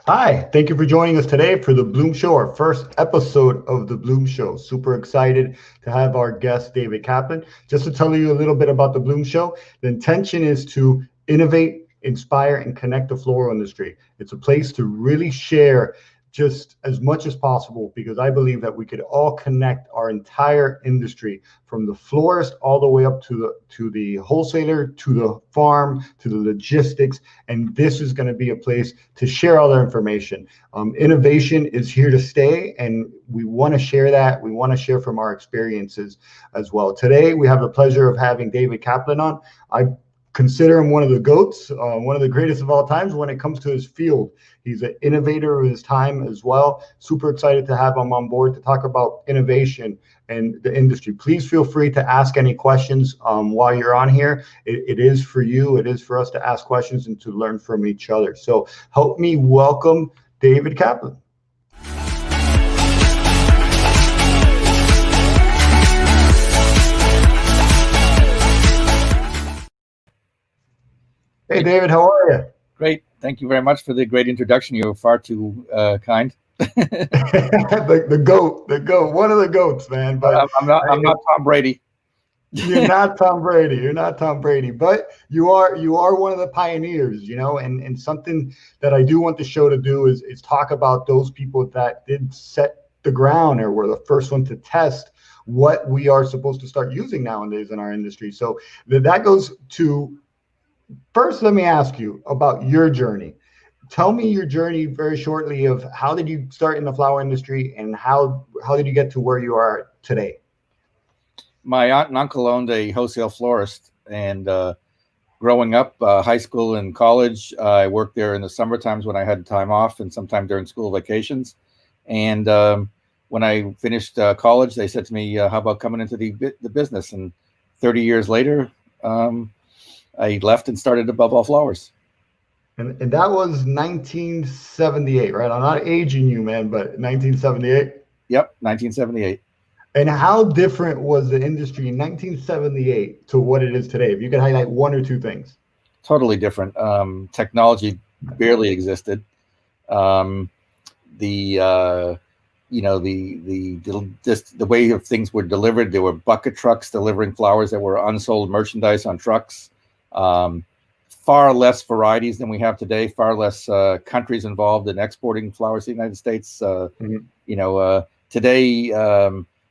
Hi, thank you for joining us today for the Bloom Show, our first episode of the Bloom Show. Super excited to have our guest, David Kaplan. Just to tell you a little bit about the Bloom Show, the intention is to innovate, inspire, and connect the floral industry. It's a place to really share just as much as possible because I believe that we could all connect our entire industry from the florist all the way up to the wholesaler, to the farm, to the logistics. And this is going to be a place to share all their information. Innovation is here to stay, and we want to share that. We want to share from our experiences as well. Today, we have the pleasure of having David Kaplan on. I consider him one of the GOATs, one of the greatest of all times when it comes to his field. He's an innovator of his time as well. Super excited to have him on board to talk about innovation and the industry. Please feel free to ask any questions while you're on here. It is for you. It is for us to ask questions and to learn from each other. So help me welcome David Kaplan. Hey, David, how are you? Great. Thank you very much for the great introduction. You were far too kind. the goat, one of the goats, man. But I'm not Tom Brady. You're not Tom Brady. You're not Tom Brady, but you are one of the pioneers, and something that I do want the show to do is talk about those people that did set the ground or were the first one to test what we are supposed to start using nowadays in our industry. So that goes to. First, let me ask you about your journey. Tell me your journey very shortly of how did you start in the flower industry and how did you get to where you are today? My aunt and uncle owned a wholesale florist, and growing up, high school and college, I worked there in the summer times when I had time off and sometime during school vacations. And when I finished college, they said to me, how about coming into the business? And 30 years later, I left and started Above All Flowers. And that was 1978, right? I'm not aging you, man, but 1978? Yep, 1978. And how different was the industry in 1978 to what it is today? If you could highlight one or two things. Totally different. Technology barely existed. The way of things were delivered, there were bucket trucks delivering flowers that were unsold merchandise on trucks. Far less varieties than we have today, far less countries involved in exporting flowers to the United States. Today,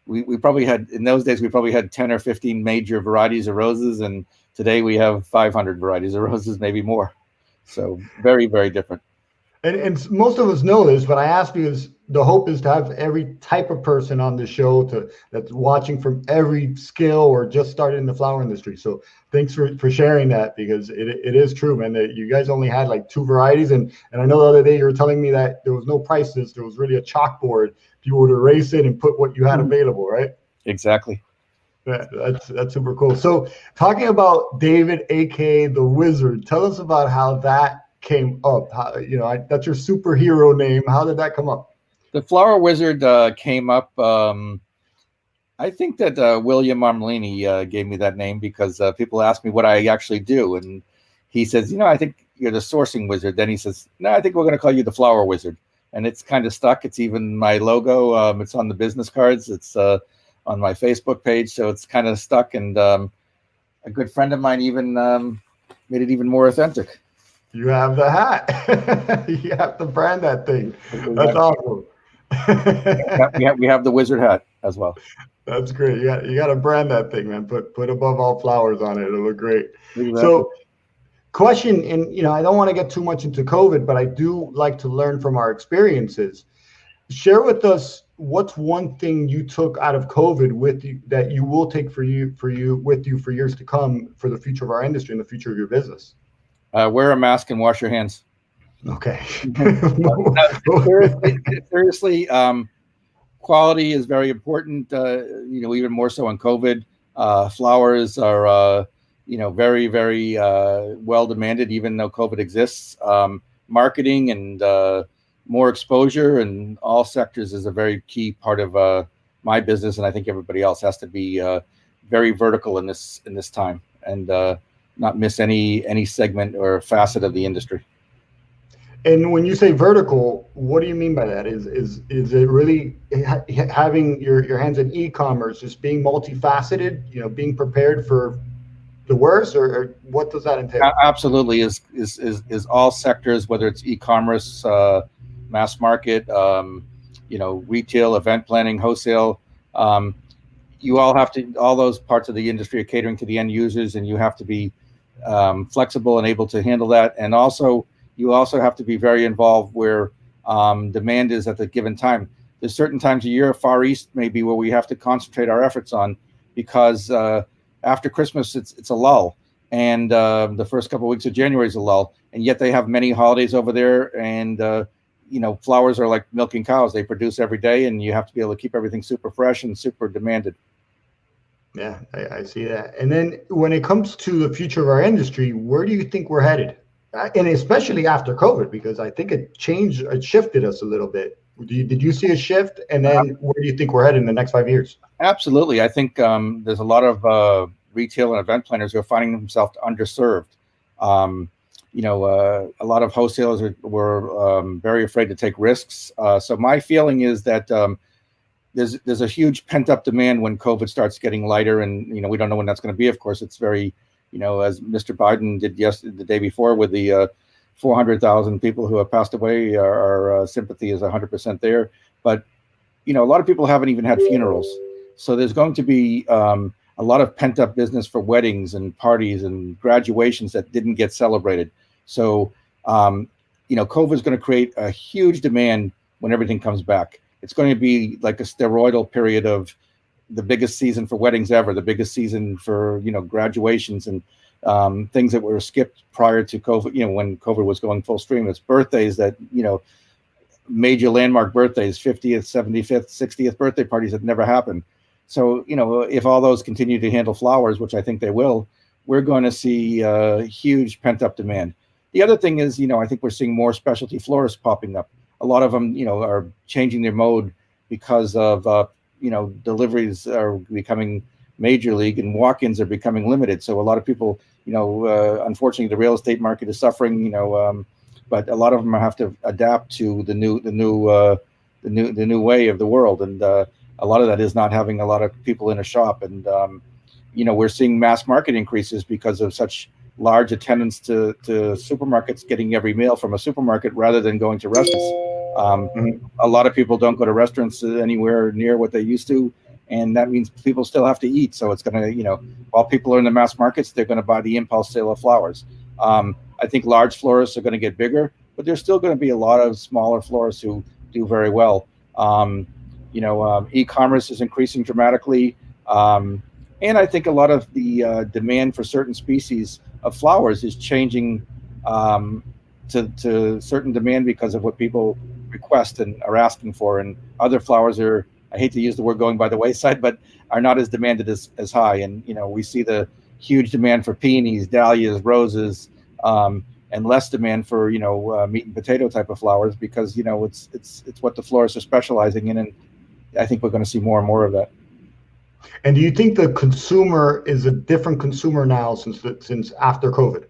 we probably had, in those days, we probably had 10 or 15 major varieties of roses, and today we have 500 varieties of roses, maybe more. So very, very different. And most of us know this, but I ask you is the hope is to have every type of person on the show that's watching from every skill or just started in the flower industry. So thanks for sharing that because it is true, man, that you guys only had like two varieties. And I know the other day you were telling me that there was no prices. There was really a chalkboard. People would erase it and put what you had available, right? Exactly. That's super cool. So talking about David, aka the Wizard, tell us about how that came up. That's your superhero name. How did that come up? The Flower Wizard came up. I think that William Marmolini gave me that name because people ask me what I actually do, and he says, I think you're the sourcing wizard. Then he says, no, I think we're going to call you the Flower Wizard, and it's kind of stuck. It's even my logo. It's on the business cards. It's on my Facebook page, so it's kind of stuck. And a good friend of mine even made it even more authentic. You have the hat. You have to brand that thing. That's awesome. we have the wizard hat as well. That's great. You got to brand that thing, man. Put Above All Flowers on it. It'll look great. Exactly. So, question, and I don't want to get too much into COVID, but I do like to learn from our experiences. Share with us what's one thing you took out of COVID with you that you will take for years to come for the future of our industry and the future of your business. Wear a mask and wash your hands. Okay. Seriously, quality is very important. Even more so on COVID. Flowers are, very, very well demanded, even though COVID exists. Marketing and more exposure in all sectors is a very key part of my business, and I think everybody else has to be very vertical in this time and not miss any segment or facet of the industry. And when you say vertical, what do you mean by that? Is it really having your hands in e-commerce, just being multifaceted, being prepared for the worst, or what does that entail? Absolutely, is all sectors, whether it's e-commerce, mass market, retail, event planning, wholesale. Um, you all have to, all those parts of the industry are catering to the end users, and you have to be flexible and able to handle that. And also, you also have to be very involved where demand is at the given time. There's certain times a year, Far East maybe, where we have to concentrate our efforts on, because after Christmas it's a lull, and the first couple of weeks of January is a lull, and yet they have many holidays over there, and flowers are like milking cows. They produce every day, and you have to be able to keep everything super fresh and super demanded. Yeah, I see that. And then when it comes to the future of our industry, where do you think we're headed? And especially after COVID, because I think it shifted us a little bit. Did you see a shift? And then where do you think we're headed in the next 5 years? Absolutely. I think there's a lot of retail and event planners who are finding themselves underserved. A lot of wholesalers were very afraid to take risks. So my feeling is that there's a huge pent up demand when COVID starts getting lighter, and we don't know when that's going to be. Of course, it's very, as Mr. Biden did the day before with the 400,000 people who have passed away. Our sympathy is 100% there, but a lot of people haven't even had funerals, so there's going to be a lot of pent up business for weddings and parties and graduations that didn't get celebrated. So COVID is going to create a huge demand when everything comes back. It's going to be like a steroidal period of the biggest season for weddings ever, the biggest season for, graduations and things that were skipped prior to COVID, when COVID was going full stream. It's birthdays that, major landmark birthdays, 50th, 75th, 60th birthday parties that never happened. So, if all those continue to handle flowers, which I think they will, we're going to see huge pent up demand. The other thing is, I think we're seeing more specialty florists popping up. A lot of them, are changing their mode because of, deliveries are becoming major league and walk-ins are becoming limited. So a lot of people, unfortunately, the real estate market is suffering, but a lot of them have to adapt to the new way of the world. And a lot of that is not having a lot of people in a shop. And, we're seeing mass market increases because of such large attendance to supermarkets, getting every meal from a supermarket rather than going to restaurants. A lot of people don't go to restaurants anywhere near what they used to, and that means people still have to eat. So it's going to, while people are in the mass markets, they're going to buy the impulse sale of flowers. I think large florists are going to get bigger, but there's still going to be a lot of smaller florists who do very well. E-commerce is increasing dramatically. And I think a lot of the demand for certain species of flowers is changing to certain demand because of what people request and are asking for. And other flowers are, I hate to use the word going by the wayside, but are not as demanded as high. And, we see the huge demand for peonies, dahlias, roses, and less demand for, meat and potato type of flowers because, it's what the florists are specializing in. And I think we're going to see more and more of that. And do you think the consumer is a different consumer now since after COVID?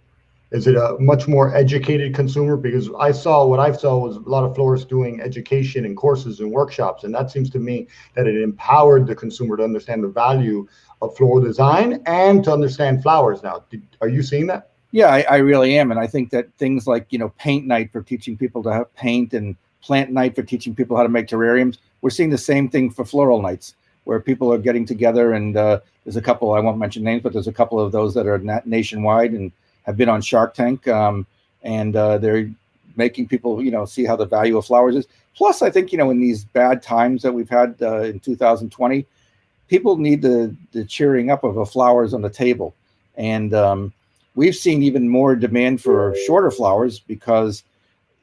Is it a much more educated consumer? Because what I saw was a lot of florists doing education and courses and workshops, and that seems to me that it empowered the consumer to understand the value of floral design and to understand flowers. Now, are you seeing that? Yeah, I really am, and I think that things like paint night for teaching people to have paint and plant night for teaching people how to make terrariums. We're seeing the same thing for floral nights, where people are getting together, and there's a couple, I won't mention names, but there's a couple of those that are nationwide and have been on Shark Tank, and they're making people, see how the value of flowers is. Plus, I think, in these bad times that we've had in 2020, people need the cheering up of the flowers on the table. And we've seen even more demand for shorter flowers because,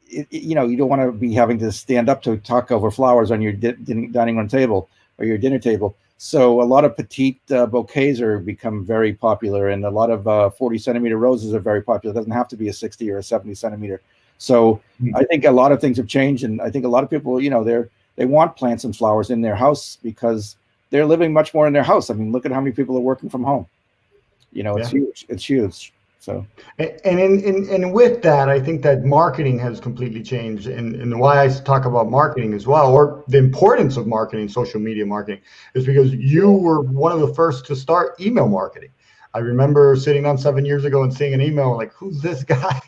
you don't want to be having to stand up to talk over flowers on your dining room table or your dinner table. So a lot of petite bouquets are become very popular, and a lot of 40 centimeter roses are very popular. It doesn't have to be a 60 or a 70 centimeter. So I think a lot of things have changed, and I think a lot of people, they want plants and flowers in their house because they're living much more in their house. I mean, look at how many people are working from home. It's huge. It's huge. So, and with that, I think that marketing has completely changed. And why I talk about marketing as well, or the importance of marketing, social media marketing, is because you were one of the first to start email marketing. I remember sitting down 7 years ago and seeing an email like, who's this guy?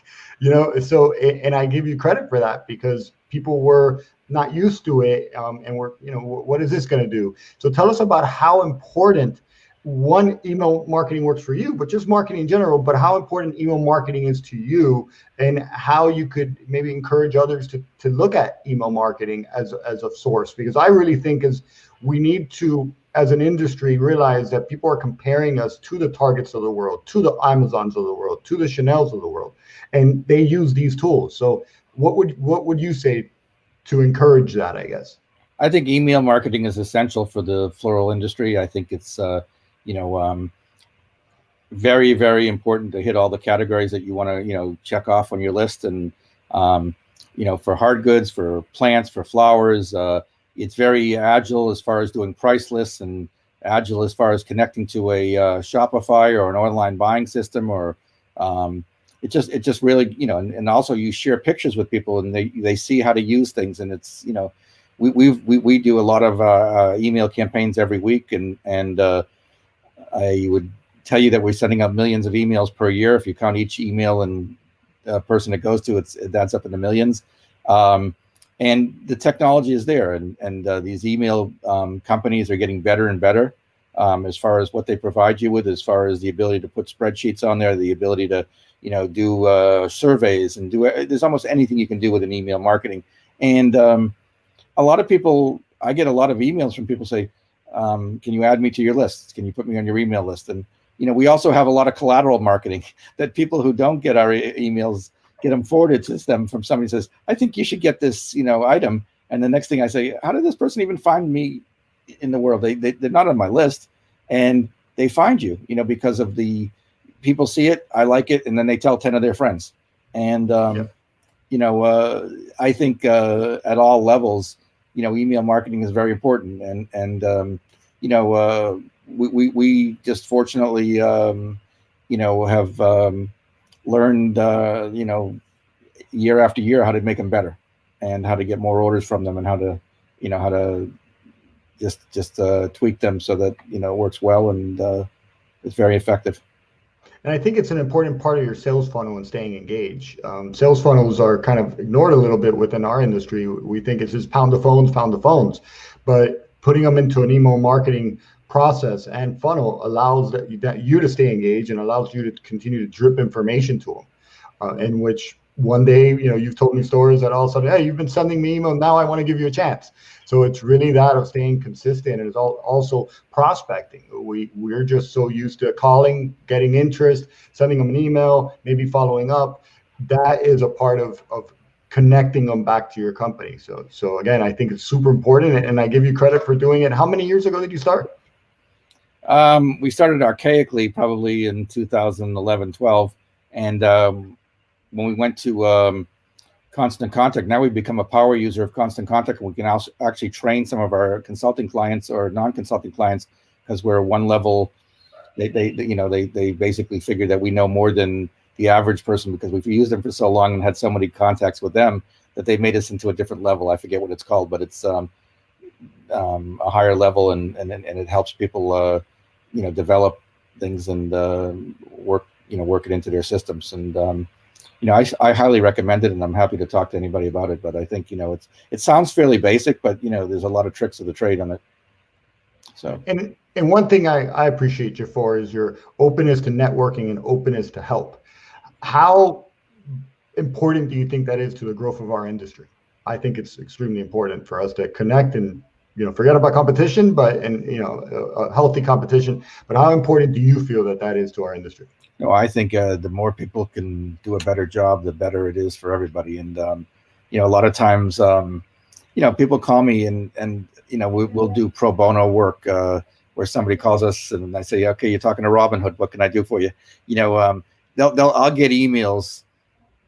So, and I give you credit for that because people were not used to it. And we're, what is this going to do? So tell us about how important one, email marketing works for you, but just marketing in general, but how important email marketing is to you and how you could maybe encourage others to look at email marketing as a source. Because I really think we need to, as an industry, realize that people are comparing us to the Targets of the world, to the Amazons of the world, to the Chanels of the world, and they use these tools. So what would you say to encourage that, I guess? I think email marketing is essential for the floral industry. I think it's very, very important to hit all the categories that you want to, check off on your list. And, for hard goods, for plants, for flowers, it's very agile as far as doing price lists and agile as far as connecting to a Shopify or an online buying system, or it just really, and also you share pictures with people and they see how to use things. And it's, we do a lot of email campaigns every week, and I would tell you that we're sending out millions of emails per year. If you count each email and person it goes to, it adds up in the millions. And the technology is there, and these email companies are getting better and better as far as what they provide you with, as far as the ability to put spreadsheets on there, the ability to do surveys and there's almost anything you can do with an email marketing. And a lot of people, I get a lot of emails from people say, can you add me to your list? Can you put me on your email list? And, we also have a lot of collateral marketing that people who don't get our emails get them forwarded to them from somebody who says, I think you should get this, item. And the next thing I say, how did this person even find me in the world? They're not on my list. And they find you, because of the people see it, I like it, and then they tell 10 of their friends. And, I think at all levels, email marketing is very important. And we just fortunately, have learned, year after year how to make them better and how to get more orders from them and how to just tweak them so that, it works well and it's very effective. And I think it's an important part of your sales funnel and staying engaged. Sales funnels are kind of ignored a little bit within our industry. We think it's just pound the phones. But putting them into an email marketing process and funnel allows that you to stay engaged and allows you to continue to drip information to them. In which one day, you've told me stories that all of a sudden, hey, you've been sending me email, now I want to give you a chance. So it's really that of staying consistent, and it's also prospecting. We're just so used to calling, getting interest, sending them an email, maybe following up. That is a part of connecting them back to your company. So again, I think it's super important, and I give you credit for doing it. How many years ago did you start? We started archaically probably in 2011, 12. And when we went to Constant Contact, now we've become a power user of Constant Contact, and we can also actually train some of our consulting clients or non-consulting clients because we're one level. They basically figure that we know more than the average person because we've used them for so long and had so many contacts with them that they made us into a different level. I forget what it's called, but it's a higher level, and it helps people develop things and work it into their systems. And I highly recommend it, and I'm happy to talk to anybody about it. But I think it sounds fairly basic, but there's a lot of tricks of the trade on it. So and one thing I appreciate you for is your openness to networking and openness to help. How important do you think that is to the growth of our industry? I think it's extremely important for us to connect and forget about competition, but a healthy competition. But how important do you feel that is to our industry? No, I think the more people can do a better job, the better it is for everybody. And a lot of times, people call me and we'll do pro bono work where somebody calls us and I say, okay, you're talking to Robin Hood. What can I do for you? I'll get emails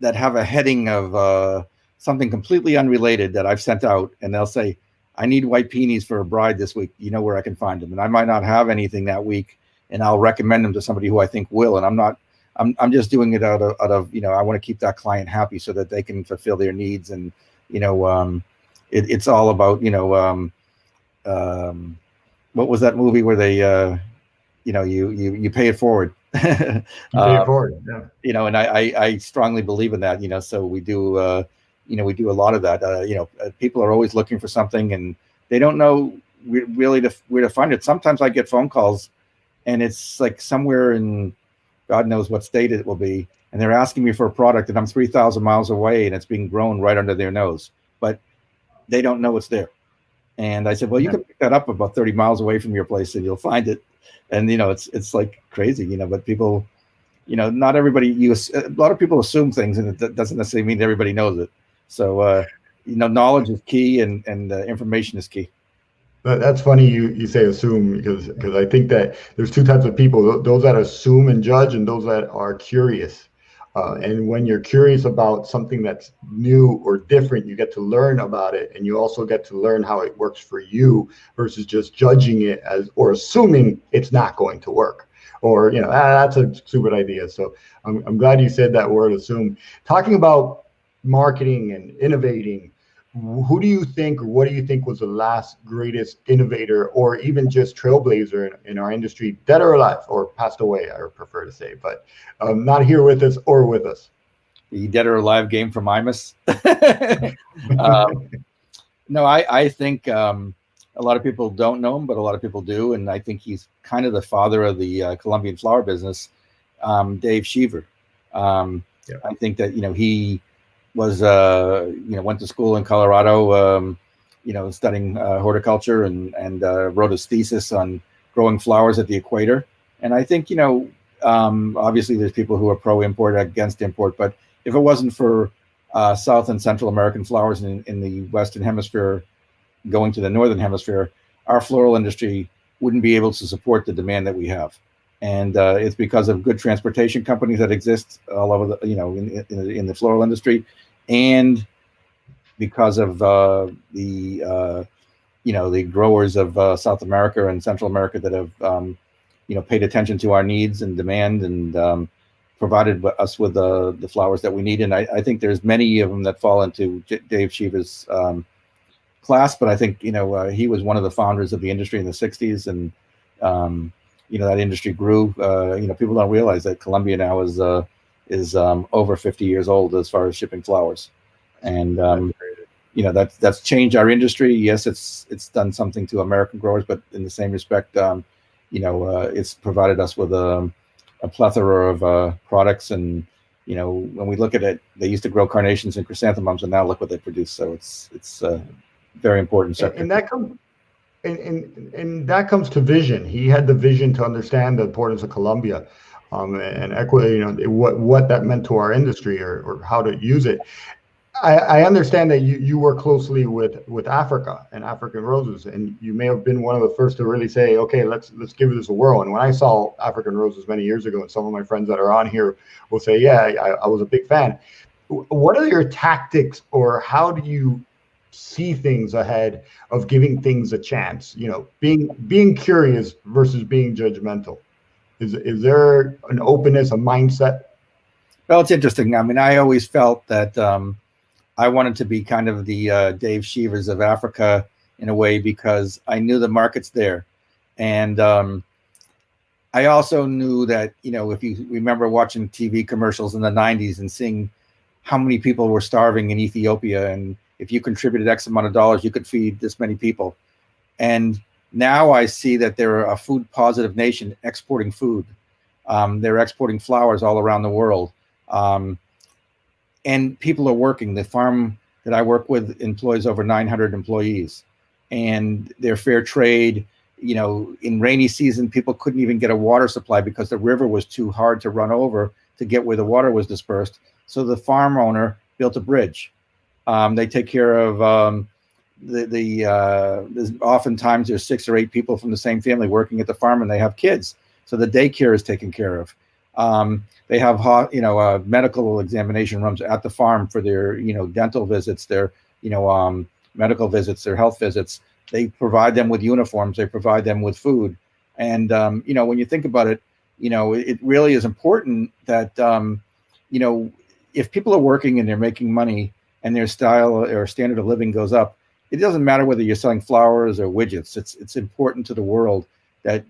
that have a heading of something completely unrelated that I've sent out, and they'll say, I need white peonies for a bride this week. You know where I can find them? And I might not have anything that week, and I'll recommend them to somebody who I think will. And I'm I'm just doing it out of I want to keep that client happy so that they can fulfill their needs. And it's all about what was that movie where they you pay it forward. You pay it forward. Yeah. And I strongly believe in that. So we do we do a lot of that. People are always looking for something and they don't know really where to find it. Sometimes I get phone calls and it's like somewhere in God knows what state it will be, and they're asking me for a product and I'm 3,000 miles away and it's being grown right under their nose, but they don't know it's there. And I said, well, you can pick that up about 30 miles away from your place and you'll find it. And, it's like crazy, but people, not everybody, a lot of people assume things and it doesn't necessarily mean everybody knows it. So, knowledge is key and information is key. That's funny you say assume because I think that there's two types of people, those that assume and judge and those that are curious. And when you're curious about something that's new or different, you get to learn about it, and you also get to learn how it works for you versus just judging it as or assuming it's not going to work, or that's a stupid idea. So I'm glad you said that word, assume. Talking about marketing and innovating, who do you think, or what do you think was the last greatest innovator or even just trailblazer in our industry, dead or alive or passed away, I would prefer to say, but not here with us or with us? The dead or alive game from Imus. No, I think a lot of people don't know him, but a lot of people do. And I think he's kind of the father of the Colombian flower business, Dave Cheever. I think that, he was went to school in Colorado, studying horticulture and wrote his thesis on growing flowers at the equator. And I think obviously there's people who are pro import, against import, but if it wasn't for South and Central American flowers in the Western Hemisphere going to the Northern Hemisphere, our floral industry wouldn't be able to support the demand that we have. And it's because of good transportation companies that exist all over the, in the floral industry, and because of the growers of South America and Central America that have paid attention to our needs and demand and provided us with the flowers that we need. And I think there's many of them that fall into Dave Cheever's class, but I think he was one of the founders of the industry in the '60s, and that industry grew. People don't realize that Colombia now is over 50 years old as far as shipping flowers, and that's changed our industry. Yes, it's done something to American growers, but in the same respect, it's provided us with a plethora of products. And when we look at it, they used to grow carnations and chrysanthemums, and now look what they produce. So it's a very important sector. And that comes. And that comes to vision. He had the vision to understand the importance of Colombia, and equity, what that meant to our industry, or how to use it. I understand that you work closely with Africa and African roses, and you may have been one of the first to really say, okay, let's give this a whirl. And when I saw African roses many years ago, and some of my friends that are on here will say, yeah, I was a big fan. What are your tactics, or how do you see things ahead of giving things a chance, being curious versus being judgmental? Is there an openness, a mindset? Well, it's interesting. I mean, I always felt that I wanted to be kind of the Dave Cheevers of Africa in a way, because I knew the market's there. And I also knew that, if you remember watching TV commercials in the 90s and seeing how many people were starving in Ethiopia, and if you contributed X amount of dollars, you could feed this many people. And now I see that they're a food positive nation exporting food. They're exporting flowers all around the world. And people are working. The farm that I work with employs over 900 employees, and they're fair trade. In rainy season, people couldn't even get a water supply because the river was too hard to run over to get where the water was dispersed. So the farm owner built a bridge. They take care of there's oftentimes there's 6 or 8 people from the same family working at the farm, and they have kids, so the daycare is taken care of. They have medical examination rooms at the farm for their dental visits, their medical visits, their health visits. They provide them with uniforms. They provide them with food. And when you think about it, it really is important that, if people are working and they're making money and their style or standard of living goes up, it doesn't matter whether you're selling flowers or widgets. It's important to the world that,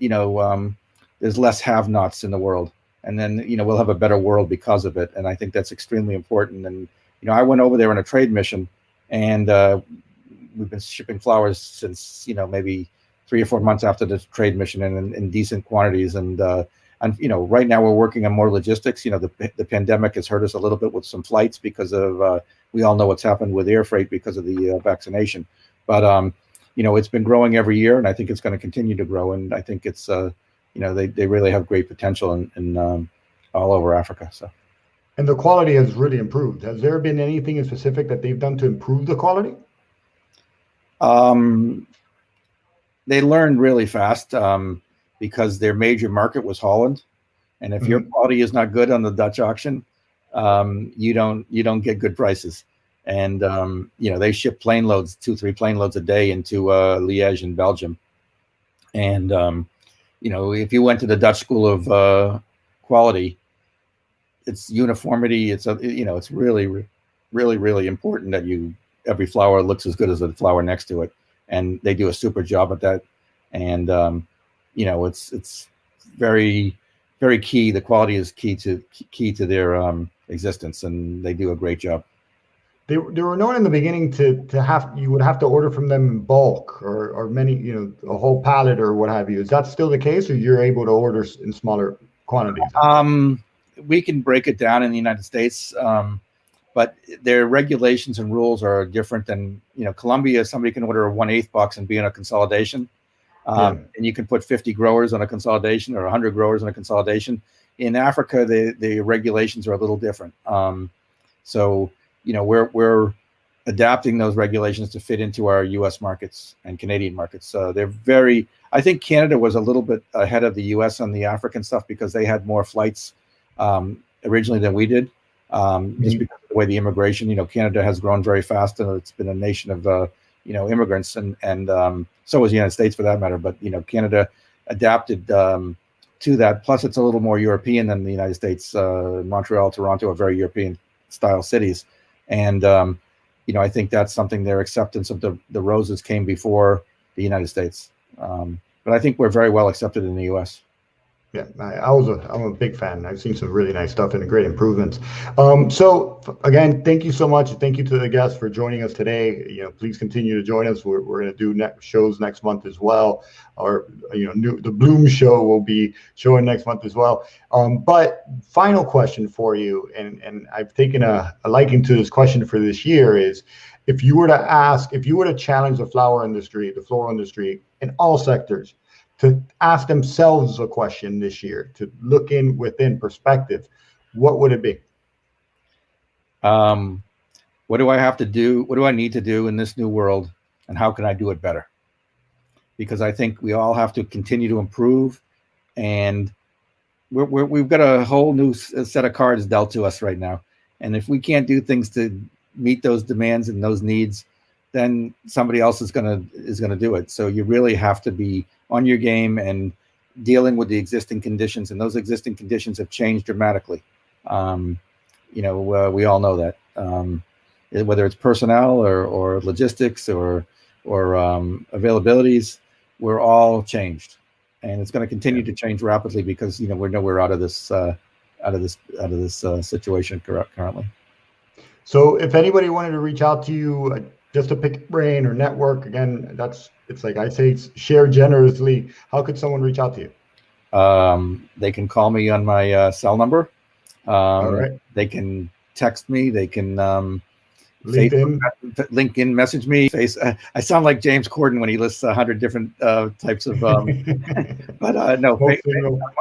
there's less have-nots in the world. And then, we'll have a better world because of it. And I think that's extremely important. And, I went over there on a trade mission, and we've been shipping flowers since, maybe 3 or 4 months after the trade mission, and in decent quantities. And right now we're working on more logistics. The pandemic has hurt us a little bit with some flights because of, we all know what's happened with air freight because of the vaccination. But, it's been growing every year, and I think it's going to continue to grow. And I think it's, they really have great potential in all over Africa. So. And the quality has really improved. Has there been anything in specific that they've done to improve the quality? They learned really fast because their major market was Holland, and if your quality is not good on the Dutch auction, you don't get good prices. And they ship plane loads, 2-3 plane loads a day into Liège in Belgium. And if you went to the Dutch School of Quality, it's uniformity. It's it's really, really, really important that every flower looks as good as the flower next to it, and they do a super job at that. And it's very, very key. The quality is key to their existence, and they do a great job. They were known in the beginning you would have to order from them in bulk or many, a whole pallet or what have you. Is that still the case, or you're able to order in smaller quantities? We can break it down in the United States, but their regulations and rules are different than, Colombia. Somebody can order a 1/8 box and be in a consolidation. And you can put 50 growers on a consolidation or 100 growers on a consolidation. In Africa, the regulations are a little different. So, we're adapting those regulations to fit into our U.S. markets and Canadian markets. I think Canada was a little bit ahead of the U.S. on the African stuff because they had more flights originally than we did. Just because of the way the immigration, Canada has grown very fast, and it's been a nation of, immigrants, and so was the United States for that matter. But, Canada adapted to that. Plus, it's a little more European than the United States. Montreal, Toronto are very European style cities. And, I think that's something, their acceptance of the roses came before the United States. But I think we're very well accepted in the U.S. Yeah, I'm a big fan. I've seen some really nice stuff and great improvements. So again, thank you so much. Thank you to the guests for joining us today. Please continue to join us. We're going to do shows next month as well. Or the Bloom Show will be showing next month as well. But final question for you, and I've taken a liking to this question for this year, is if you were to challenge the flower industry, the floral industry in all sectors, to ask themselves a question this year, to look within perspective, what would it be? What do I have to do? What do I need to do in this new world? And how can I do it better? Because I think we all have to continue to improve. And we've got a whole new set of cards dealt to us right now. And if we can't do things to meet those demands and those needs, then somebody else is gonna do it. So you really have to be on your game and dealing with the existing conditions, and those existing conditions have changed dramatically. We all know that, whether it's personnel or logistics or availabilities, we're all changed, and it's going to continue to change rapidly because we're nowhere out of this situation currently. So if anybody wanted to reach out to you, just to pick your brain or network, again, it's like I say, share generously. How could someone reach out to you? They can call me on my cell number. All right. They can text me. They can LinkedIn message me. I sound like James Corden when he lists 100 different types of. But no,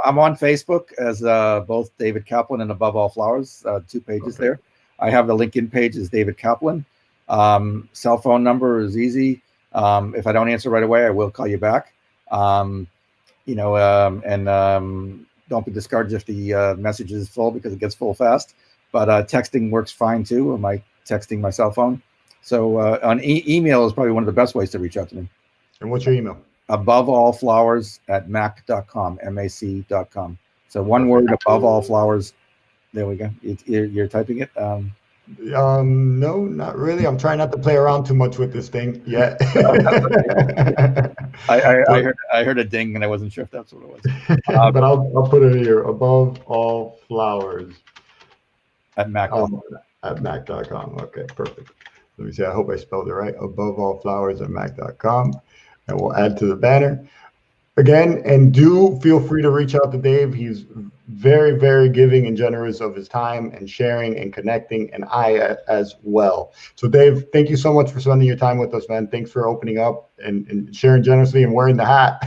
I'm on Facebook as both David Kaplan and Above All Flowers. 2 pages there. I have the LinkedIn page as David Kaplan. Cell phone number is easy. If I don't answer right away, I will call you back. And don't be discouraged if the message is full, because it gets full fast. But texting works fine too. Texting my cell phone. So on email is probably one of the best ways to reach out to me. And what's your email? aboveallflowers@mac.com, mac.com. So one word, above all flowers. There we go. You're typing it. No, not really. I'm trying not to play around too much with this thing yet. I heard a ding, and I wasn't sure if that's what it was. But I'll put it here. Above all flowers at Mac. At mac.com. Okay, perfect. Let me see. I hope I spelled it right. Above all flowers at mac.com. And we'll add to the banner. Again, and do feel free to reach out to Dave. He's very, very giving and generous of his time and sharing and connecting, and I as well. So Dave, thank you so much for spending your time with us, man. Thanks for opening up and sharing generously and wearing the hat.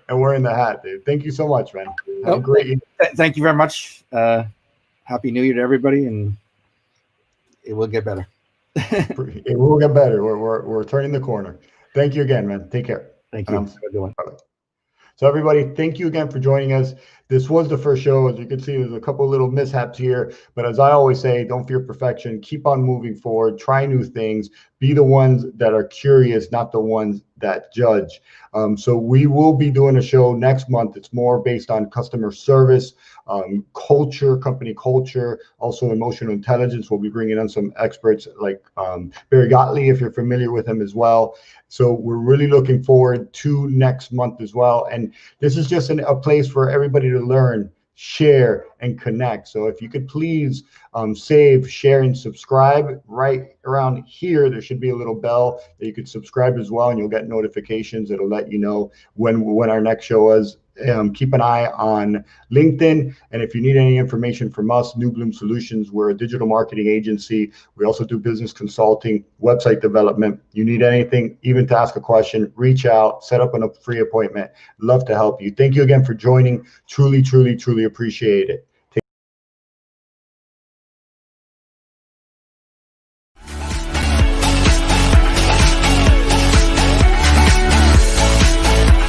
And wearing the hat, Dave. Thank you so much, man. Have a great evening. Thank you very much. Happy New Year to everybody, and it will get better. It will get better. We're turning the corner. Thank you again, man. Take care. Thank you. So everybody, thank you again for joining us. This was the first show. As you can see, there's a couple of little mishaps here, but as I always say, don't fear perfection. Keep on moving forward. Try new things. Be the ones that are curious, not the ones that judge. So we will be doing a show next month. It's more based on customer service, culture, company culture, also emotional intelligence. We'll be bringing on some experts like Barry Gottlieb, if you're familiar with him as well. So we're really looking forward to next month as well. And this is just a place for everybody to learn, share, and connect. So if you could please save, share, and subscribe right around here. There should be a little bell that you could subscribe as well, and you'll get notifications. It'll let you know when our next show is. Keep an eye on LinkedIn. And if you need any information from us, New Bloom Solutions, we're a digital marketing agency. We also do business consulting, website development. You need anything, even to ask a question, reach out, set up a free appointment. Love to help you. Thank you again for joining. Truly, truly, truly appreciate it.